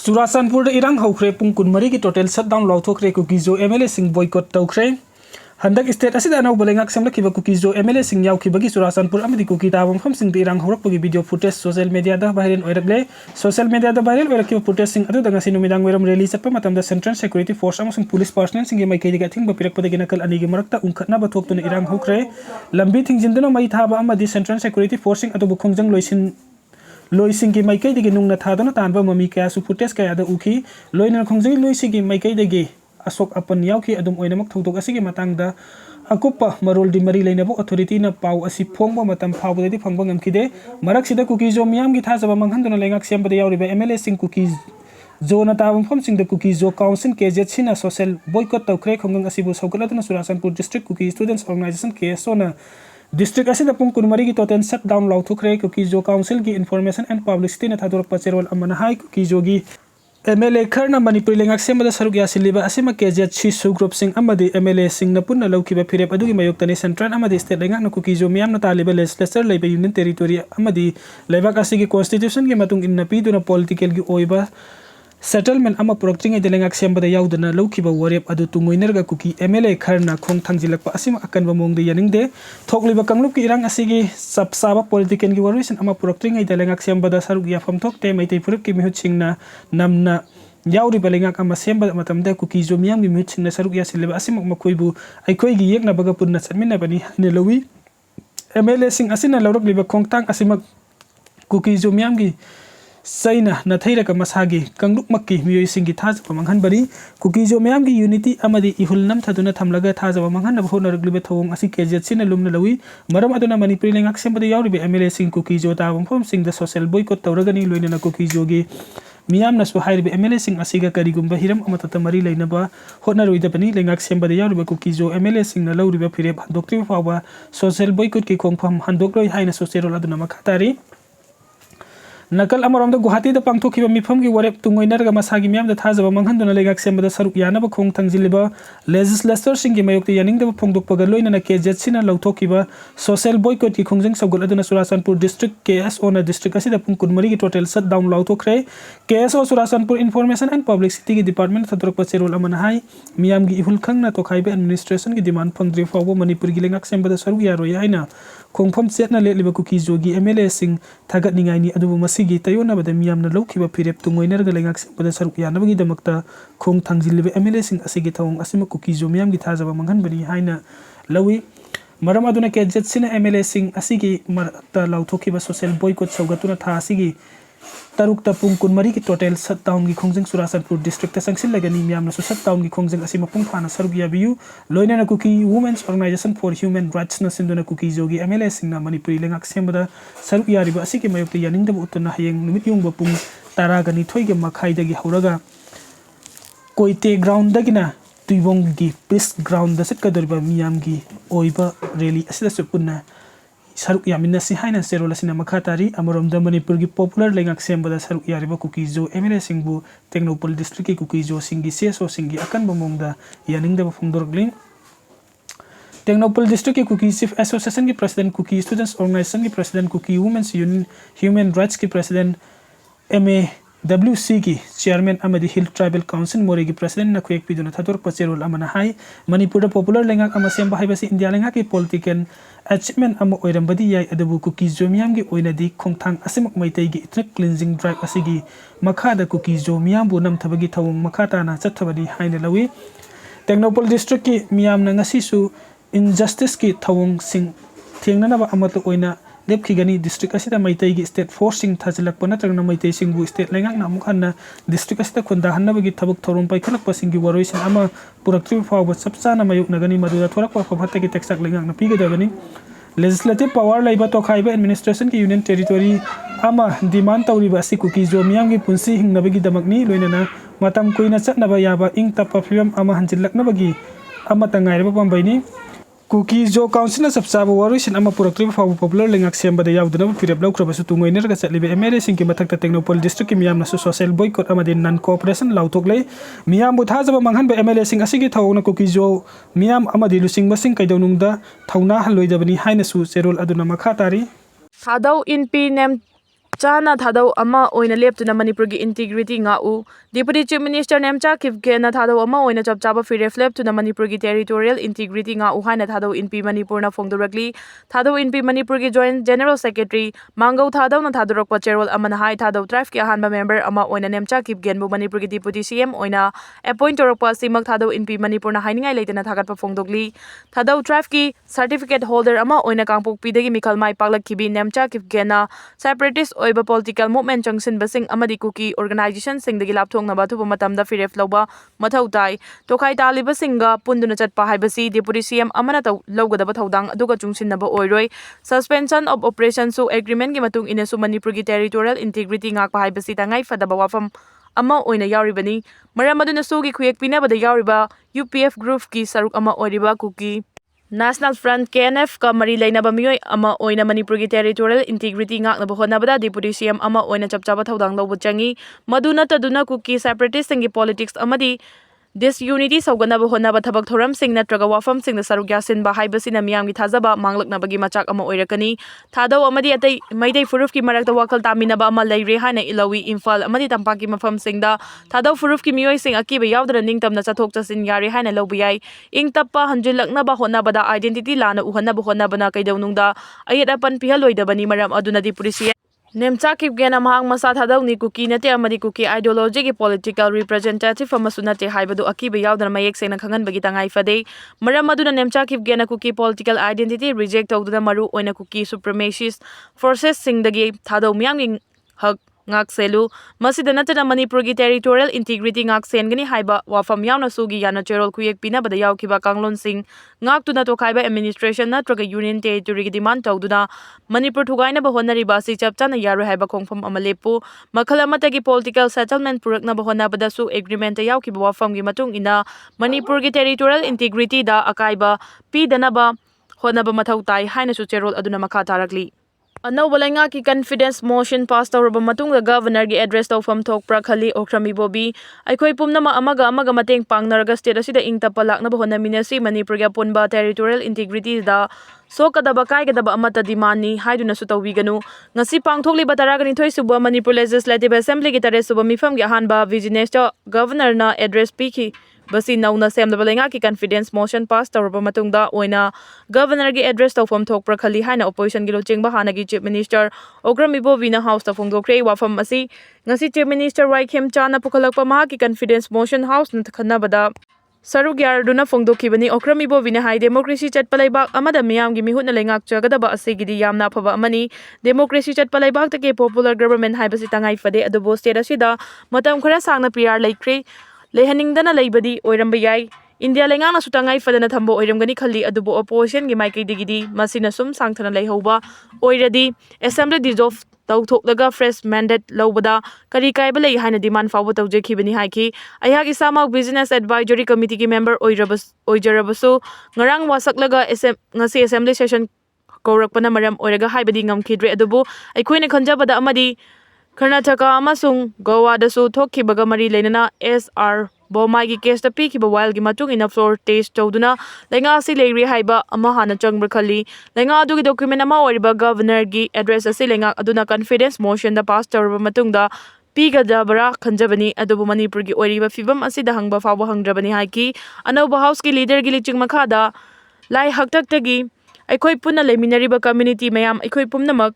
Churachandpur Erang Houre Pung Kunmari ki total shutdown Leikhre Kukising MLA sing boycott tawkhre handak state asida anau balengak semla kiba Kukising MLA sing yaw kibagi Churachandpur amadi kuki tabam kham sing Erang Houre video footage social media da viral oiragle social media da viral oirakiba footage sing adu danga sinumidang weram release atpa matamda central security force amasung police personnel sing mai kai diga thing bapirak padagi nakal ani gi marakta ungkhatna ba thoktu Erang Houre lambi thingjinduna mai thaba amadi central security force sing adu bukhongjang loising ki mai kai digi nungna thadona tanba mami kaya su footage kaya da uki loina khongjai loisi gi mai kai digi asok apan yauki adum oinamak thoktok asigi matangda akupa marol di mari leinabo authority na pau asi phongba matam phawbadi di phangba ngamkide marak sida Kukising miyam gi thajaba manghanduna lengak sembada yauriba MLA sing Kukising zona tabam phom sing da Kukising council KZ sina social boycott tawkhre khongang asibu saukalatna Churachandpur district Kuki students organization KSO district asida pung kunmari ki total shutdown Leikhre Kukising council ki information and publicity na thadorak pacherol amana hai Kukising gi MLA kharna manipuri lengak semada saruk yasiliba asima KZ Chisu group sing amadi MLA sing na punna laukiba phirep adugi mayoktani central amadi state lengak na Kukising miyam na taliba legislature leiba union territory amadi leibak asigi constitution gi matung inna piduna political gi oiba settlement ama proktringai delengak sembada yaudana laukiba warep adu tungoinerga kuki MLA kharna khong thangjilakpa asima akanba mongde yaningde thokliba kanglup ki irang asigi sapsaba political gi waruisin ama proktringai delengak sembada saruk yafam thokte maitei puruk ki mihut singna namna yauri balengak ama sembada matamda Kukising miyam gi mihut singna saruk yasileba asima makoibu aikoi gi yekna baga punna chatminna bani ne lawi MLA sing asina lawrak liba khongtang asima Kukising miyam gi Saina na thairaka masagi kangluk makki Meeoi singi thajaba manghan bari Kukising miyam gi unity amadi ihul nam thaduna thamlaga thajaba manghan na bhona ruglibe thawong asi KZ sina lumna lawi maram aduna manipuri lengak sembada yauribe MLA sing Kukising tabam phom sing da social boycott tawragani loina na Kukising gi miyam na su hairibe MLA sing asiga karigumba hiram amatata mari leinaba hotna roida bani lengak sembada yauribe Kukising MLA sing na lauribe phirep handokti fawa social boycott ki khongpham handokroi haina socherol aduna makhatari nakal amaramda Guwahati da pangthokiba mifam gi warep tungoinerga masagi miyam da thajaba manghanduna lengak sembada saruk yanaba khong thangjiliba legislature singi mayokte yaningda phongdokpaga loina na KZ sina lauthokiba social boycott ki khongjang sagol aduna Churachandpur district KSO na district asida pung kunmari gi total shutdown lauthokre KSO Churachandpur information and publicity gi department thadrok pacherol amana hai miyam gi ihul khangna tokhaibe administration gi demand phangdri fawbo manipur gi lengak sembada saruk yaroi haina khongpham chetna leliba Kukising gi MLA sing thagat ningai ni adubu masigi tayona bada miyam na laukiba phirep tungoinerga lengak sembada saruk yanabagi damakta khong thangjiliba MLA sing asigi thawong asima Kukising miyam gi thajaba manghanbani haina lawi maram aduna KZ sina MLA sing asigi marta lauthokiba social boycott saugatuna tha asigi tarukta pung kunmari ki total shutdown gi khongjang Churachandpur district ta sangsil lagani miyam na shutdown gi khongjang asima pung phana saruk yabiu loina na Kuki women's organization for human rights na sinduna Kukising gi MLA sing na manipuri lengak sembada saruk yariba asigi mayokte yaningda utna hayeng numit yungba pung taragani thoige makhai dagi hauraga koite ground dagina tuibong gi peace ground da setkadorba miyam gi oiba rally asida supunna saruk yamina si haina serola sina makhatari amaramda manipur gi popular lengak sembada saruk yariba Kukising MLA singbu Technopol district ki Kukising singi CSO singi akan bomongda yaningda phongdorgling Technopol district ki Kuki chief association ki president Kuki students organization ki president Kuki women's union human rights ki president MAWC ki chairman amadi hill tribal council more ki president na khuek piduna thador pacherol amana hai manipur da popular lengak ama semba haibasi india lengak ki political achievement ama oirambadi yai adabu Kukising miyam gi oinadi khongthang asimak maitei gi ethnic cleansing drive asigi makhada Kukising miyam bu namthabagi thawong makhata na chathabadi haina lawi Technopol district ki miyam na ngasi su injustice ki thawong sing thengnanaba amato oina lepkhigani district asida maitei gi state force sing thajilakpa natrangna maitei singbu state lengak na mukhanna district asida khunda hannabagi thabuk thorum paikhalakpa singi waroisin ama puraktri fawba chapchana mayuk nagani maduda thorakpa phatta gi texak lengak na pigadabani legislative power laiba tokhaiba administration ki union territory ama demand tawriba si Kukising miyam gi punsi hingnabagi damakni loinana matam koina chatnaba yaba ing tappa film ama hanjilaknabagi ama tangairaba pambaini Kukising council na sapsaba waruisin ama puraktri fawu popular lengak sembada yaudana phirep laukrabasu tungoinerga chatlibe MLA sing ki mathakta Technopol district ki miyam na social boycott ama din non cooperation lautoklei miyam bu thajaba manghanba MLA sing asigi thawna Kukising miyam ama di lusing basing kaidawnungda thawna haloidabani haina su cherol aduna makhatari Thadau in P name Chana Thado Ama Oina Leptuna Manipuri integrity ngau. Deputy Chief Minister Nemcha Kipkena Thado Ama Oina Chap Chaba Fi reflect to the Manipuri territorial integrity ngau Haina Thado in P Manipur na Fong directly. Thado in P Manipuri Joint General Secretary Mango Thado na Thadorok Pacherol Amana Hai Thado Tribe Ki Hanba member Ama Oina Nemcha Kipgen Manipuri Deputy CM Oina appoint Torokpa Simak Thado in P Manipur na Hainingai Laitana Thagat Pa Fong Dogli. Thado Tribe Ki certificate holder Ama Oina Kangpok Pidagi Mikal Mai Paglak Kibi Nemcha Kipgena separatist oiba political movement changsin basing amadi Kuki organization singdagi lapthong na bathu matamda firef loba mathau tai tokai taliba singa punduna chatpa haibasi deputy CM amana taw lawgadaba thodang aduga chungsin naba oiroi suspension of operation so agreement gi matung ina su Manipur gi territorial integrity ngakpa haibasi tangai fadaba wafam ama oina yauribani maram aduna su gi khuyek pinabada yauriba UPF group ki saruk ama oiriba Kuki National Front KNF ka mari lainaba Meeoi ama oina Manipur gi territorial integrity ngaknaba honabada deputy CM ama oina chapchaba thodang lawbu changi maduna taduna Kuki separatist singi politics amadi disunity sauganaba honaba thabak thoram sing natraga wafam sing saruk yasin ba haibasina miyamgi thajaba manglaknabagi machak ama oirakani thadau amadi atai maidai furuf ki marakta wakal taminaba ama leire hana ilawi Imphal amadi tampaki mafam singda thadau furuf ki Meeoi sing akiba yaudra ningtamna chathok chasin yari hana lawbiyai ing tappa hanjilaknaba honabada identity lana uhanaba honabana kaidaunungda ayat apan pihaloidabani maram aduna deputy Nemcha Kipgena Mahang Masa Thadau ni Kuki nate amadi Kuki ideology gi political representative amasu nate haibadu akiba yaudana mayek sena khangan bagi tangai fade maram aduna Nemcha Kipgena Kuki political identity reject tawduna maru oina Kuki supremacist forces singdagi thadau miyang hak ngak selu masida natana Manipur gi territorial integrity ngak sengani haiba wafam yauna sugi yana cherol kuyek pina bada yaukiba kanglon sing ngak tuna to khaiba administration natraga union territory gi demand tawduna Manipur thugaina ba honari ba si chapchana yaru haiba khongfam amalepu makhala matagi political settlement purakna ba hona bada su agreement yaukiba wafam gi matung ina Manipur gi territorial integrity da akaiba pi danaba honaba mathau tai haina su cherol aduna makha tarakli Anauba lainga ki confidence motion pass tawraba matunga governor gi address tawfam thokpra khali okrami bobi aikhoi pumnama amaga mateng pangnaraga state asida ingtapa laknaba honaminasi Manipur gi punba territorial integrity da sokadaba kaigedaba amata dimani haiduna su tawbiganu ngasi pangthokliba taragani thoi suba Manipur legislative assembly gi tare suba mifam gi hanba vigilance governor na address piki basi nauna semdaba lainga ki confidence motion pass tawraba matungda oina governor gi address tawfam thokpra khali haina opposition gi lochingba hanagi chief minister ogrami bovina house ta phongdokre wafam asi ngasi chief minister Leikhre chana pukhalakpa maha ki confidence motion house na khanabada saruk yarduna phongdokhibani okrami bovina hai democracy chatpalaibak amada miyam gi mihutna lengak chagadaba asegidi yamna phaba amani democracy chatpalaibak take popular government haibasi tangai fade adubo state asida matam khara sangna PR Leikhre lehaningdana leibadi oiramba yai India lengang sutangai fadana thambo oiramgani khali adubo opposition gi maikei digidi masina sum sangthana leihoba oiradi assembly dissolve tawthokdaga fresh mandate lobada kari kaiba lei haina demand fawba tawjekhibani haiki ayag isamak business advisory committee gi member oijarabasu ngarang wasaklaga ngasi assembly session korakpana maram oiraga haibadi ngamkhidre adubo aikhoina khanjabada amadi Karnataka amasung Goa dasu thokhibaga mari leinana SR Bomai gi case ta pikhiba while gi matung ina floor test tawduna lenga si leiri haiba ama hana changbra khali lenga adu gi document ama oriba governor gi address asi lenga aduna confidence motion da pass tawraba matungda piga dabara khanjabani adubu Manipur gi oriba fibam asi da hangba fawba hangrabani haiki anauba house gi leader gi liching makhada lai haktak tagi aikhoi punna leminariba community mayam aikhoi pumnamak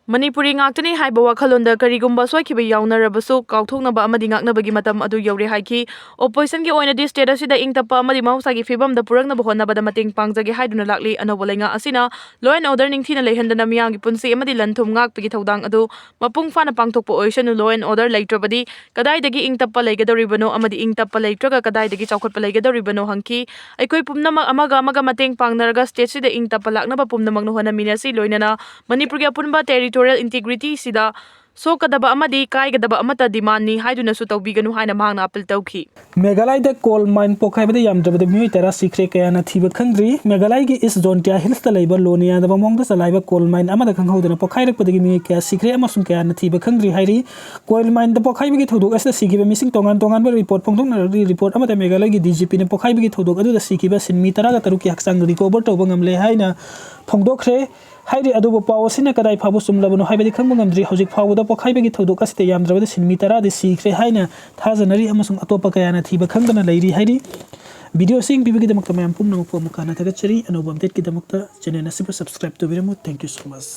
Manipuri ngakhtani haiba wakhalonda karigumba soikhiba yaunarabasu kauthoknaba amadi ngaknabagi matam adu yaure haiki opposition gi oina di state asida ingtapa amadi mahusagi fibam da puraknaba honabada mateng pangjagi haiduna lakli anoba lenga asina law and order ningthina leihandana miyang gi punsi amadi lanthum ngakpagi thodang adu mapung fana pangthokpa oisanu law and order leitrabadi kadaidagi ingtapa leigadoribano amadi ingtapa leitraga kadaidagi chawkhatpa leigadoribano hangki aikoi pumnamak amaga mateng pangnaraga state sida ingtapa laknaba pumnamak no honaminasi loinana Manipur gi apunba territory integrity sida sokadaba amadi kaigadaba amata dimani haiduna su tawbiganu haina mahangna appeal tawki Meeoi da coal mine pokhaibada yamdrabada Meeoi tara sikre kayana thiba khangri Meeoi gi is zone tia hills ta leiba lonia da mongda salaiba coal mine amada khanghodana pokhairakpadagi Meeoi kaya sikre amasung kayana thiba khangri hairi coal mine da pokhaibagi thodok asa sigiba missing tongan ba report phongthokna report amada Meeoi gi DGP ne pokhaibagi thodok adu da sigiba sinmi tara ga taruki haksang recover tawba ngamle haina phongdokre हाइरे अदुबो pav Cina कदाई फाबो सुमलबनो हाइबदि खंबो ngamdri hojik फावदा पखाइबगी थौदोक असते यामद्रबद सिनमी 10 दि सिख्रे हाइना थाजनरी अमसुंग अतोपा कयाना थीबा खंगदना Larry हाइरि video सिंग बिबगी दमक तमयम पुम नमक मुखाना थगचरी अनोबम update की दमक channel नसिब subscribe तो बिरमु thank you so much.